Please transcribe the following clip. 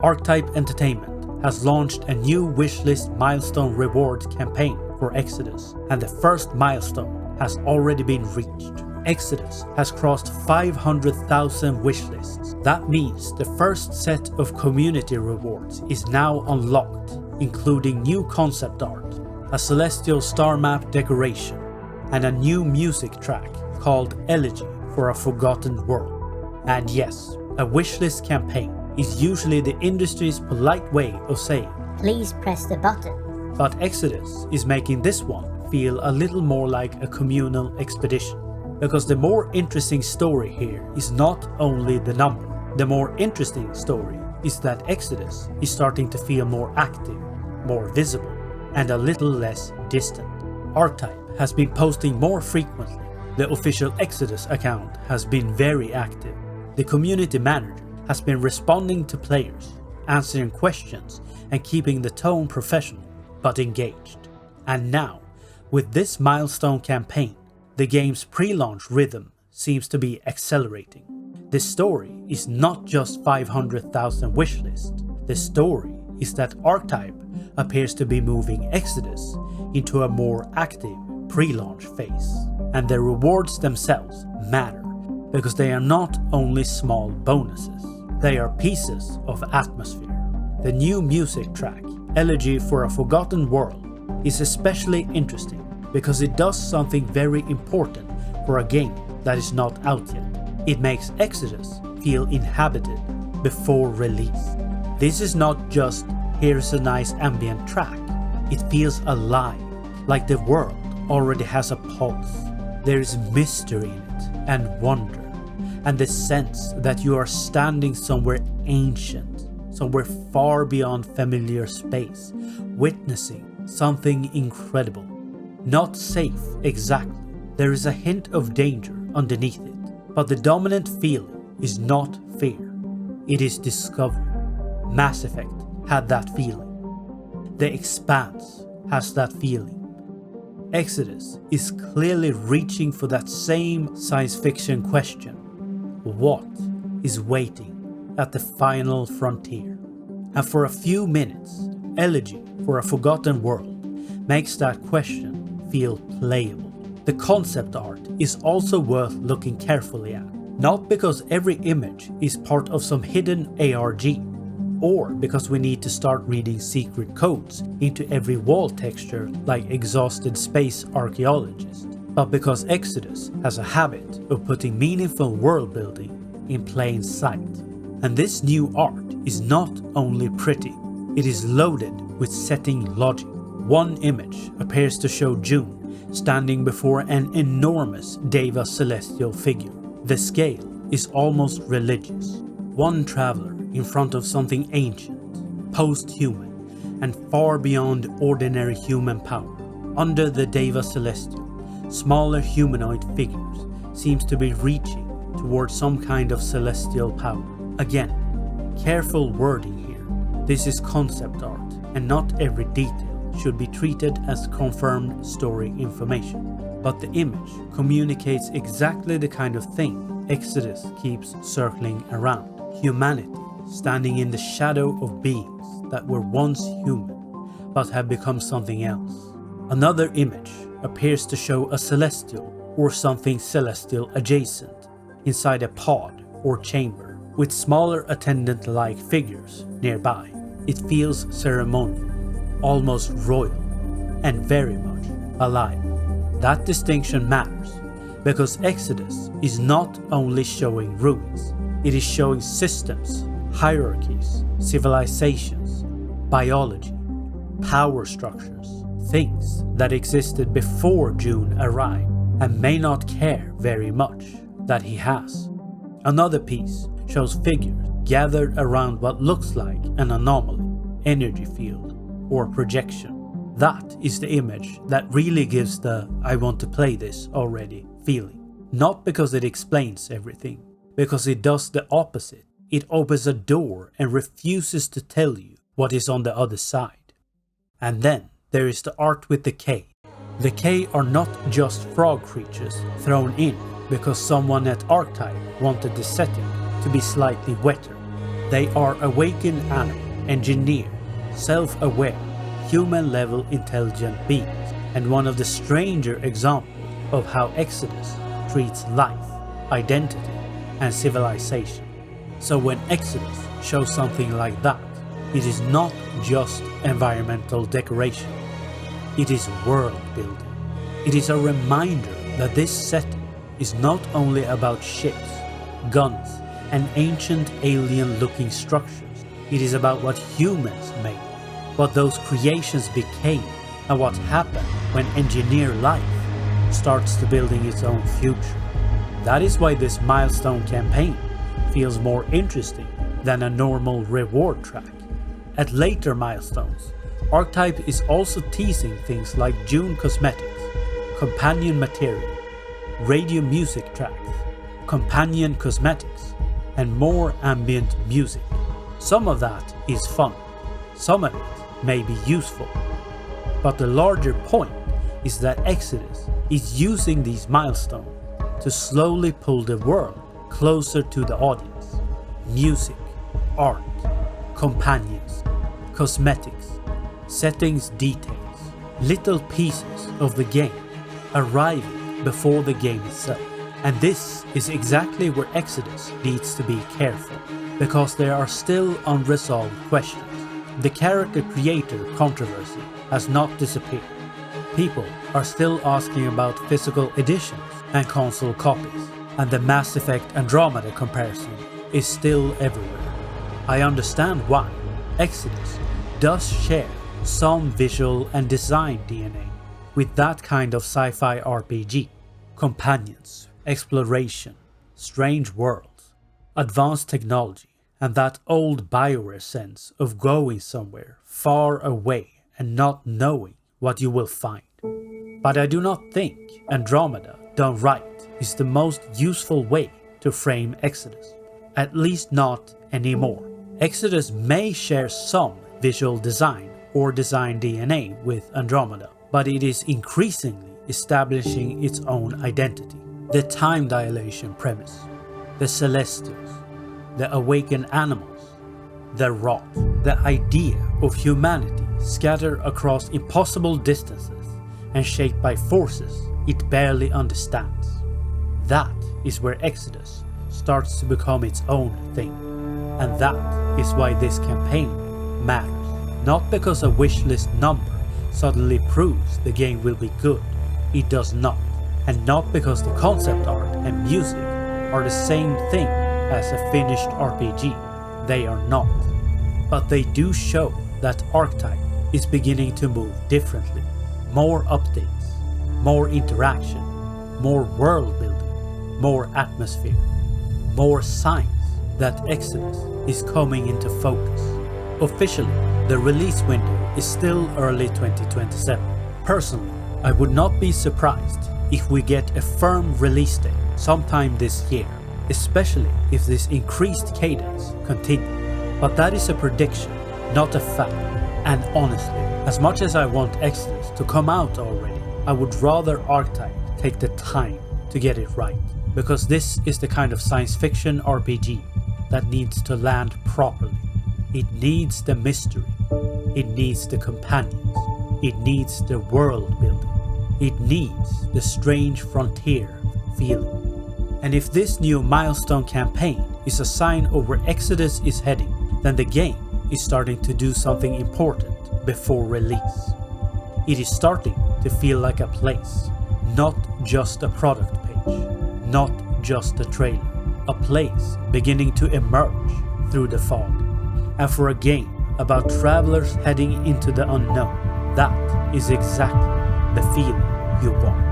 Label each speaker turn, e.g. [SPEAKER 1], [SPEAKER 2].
[SPEAKER 1] Archetype Entertainment has launched a new Wishlist Milestone Rewards campaign for Exodus, and the first milestone has already been reached. Exodus has crossed 500,000 wishlists. That means the first set of community rewards is now unlocked, including new concept art, a celestial star map decoration, and a new music track called Elegy for a Forgotten World. And yes, a wishlist campaign is usually the industry's polite way of saying,
[SPEAKER 2] "Please press the button."
[SPEAKER 1] But Exodus is making this one feel a little more like a communal expedition. Because the more interesting story here is not only the number. The more interesting story is that Exodus is starting to feel more active, more visible, and a little less distant. Archetype has been posting more frequently. The official Exodus account has been very active. The community manager has been responding to players, answering questions, and keeping the tone professional but engaged. And now, with this milestone campaign, the game's pre-launch rhythm seems to be accelerating. The story is not just 500,000 wishlists. The story is that Archetype appears to be moving Exodus into a more active pre-launch phase. And the rewards themselves matter, because they are not only small bonuses. They are pieces of atmosphere. The new music track, Elegy for a Forgotten World, is especially interesting because it does something very important for a game that is not out yet. It makes Exodus feel inhabited before release. This is not just, here's a nice ambient track. It feels alive, like the world already has a pulse. There is mystery in it, and wonder, and the sense that you are standing somewhere ancient, somewhere far beyond familiar space, witnessing something incredible. Not safe exactly. There is a hint of danger underneath it, but the dominant feeling is not fear. It is discovery. Mass Effect had that feeling. The Expanse has that feeling. Exodus is clearly reaching for that same science fiction question. What is waiting at the final frontier? And for a few minutes, Elegy for a Forgotten World makes that question feel playable. The concept art is also worth looking carefully at, not because every image is part of some hidden ARG, or because we need to start reading secret codes into every wall texture like exhausted space archaeologists, but because Exodus has a habit of putting meaningful world building in plain sight. And this new art is not only pretty, it is loaded with setting logic. One image appears to show June standing before an enormous Deva celestial figure. The scale is almost religious. One traveler in front of something ancient, post-human, and far beyond ordinary human power. Under the Deva celestial, smaller humanoid figures seems to be reaching towards some kind of celestial power. Again, careful wording here. This is concept art, and not every detail should be treated as confirmed story information. But the image communicates exactly the kind of thing Exodus keeps circling around. Humanity standing in the shadow of beings that were once human, but have become something else. Another image appears to show a celestial or something celestial adjacent inside a pod or chamber with smaller attendant-like figures nearby. It feels ceremonial, almost royal, and very much alive. That distinction matters because Exodus is not only showing ruins, it is showing systems, hierarchies, civilizations, biology, power structures, things that existed before June arrived and may not care very much that he has. Another piece shows figures gathered around what looks like an anomaly, energy field, or projection. That is the image that really gives the "I want to play this already" feeling. Not because it explains everything, because it does the opposite. It opens a door and refuses to tell you what is on the other side. And then there is the art with the K. The K are not just frog creatures thrown in because someone at Archetype wanted the setting to be slightly wetter. They are awakened animal, engineered, self-aware, human-level intelligent beings, and one of the stranger examples of how Exodus treats life, identity, and civilization. So when Exodus shows something like that, it is not just environmental decoration. It is world building. It is a reminder that this setting is not only about ships, guns, and ancient alien-looking structures. It is about what humans made, what those creations became, and what happened when engineered life starts to building its own future. That is why this milestone campaign feels more interesting than a normal reward track. At later milestones, Archetype is also teasing things like June cosmetics, companion material, radio music tracks, companion cosmetics, and more ambient music. Some of that is fun, some of it may be useful, but the larger point is that Exodus is using these milestones to slowly pull the world closer to the audience. Music, art, companions, cosmetics, settings, details, little pieces of the game arriving before the game itself. And this is exactly where Exodus needs to be careful, because there are still unresolved questions. The character creator controversy has not disappeared. People are still asking about physical editions and console copies, and the Mass Effect Andromeda comparison is still everywhere. I understand why. Exodus does share some visual and design DNA with that kind of sci-fi RPG. Companions, exploration, strange worlds, advanced technology, and that old BioWare sense of going somewhere far away and not knowing what you will find. But I do not think Andromeda done right is the most useful way to frame Exodus. At least not anymore. Exodus may share some visual design or design DNA with Andromeda, but it is increasingly establishing its own identity. The time dilation premise, the Celestials, the awakened animals, the rot, the idea of humanity scattered across impossible distances and shaped by forces it barely understands. That is where Exodus starts to become its own thing. And that is why this campaign matters. Not because a wishlist number suddenly proves the game will be good. It does not. And not because the concept art and music are the same thing as a finished RPG. They are not. But they do show that Archetype is beginning to move differently. More updates, more interaction, more world building, more atmosphere, more signs that Exodus is coming into focus. Officially, the release window is still early 2027. Personally, I would not be surprised if we get a firm release date sometime this year, especially if this increased cadence continues. But that is a prediction, not a fact. And honestly, as much as I want Exodus to come out already, I would rather Archetype take the time to get it right. Because this is the kind of science fiction RPG that needs to land properly. It needs the mystery. It needs the companions. It needs the world building. It needs the strange frontier feeling. And if this new milestone campaign is a sign of where Exodus is heading, then the game is starting to do something important before release. It is starting to feel like a place, not just a product page, not just a trailer. A place beginning to emerge through the fog. And for a game about travelers heading into the unknown, that is exactly the feeling you want.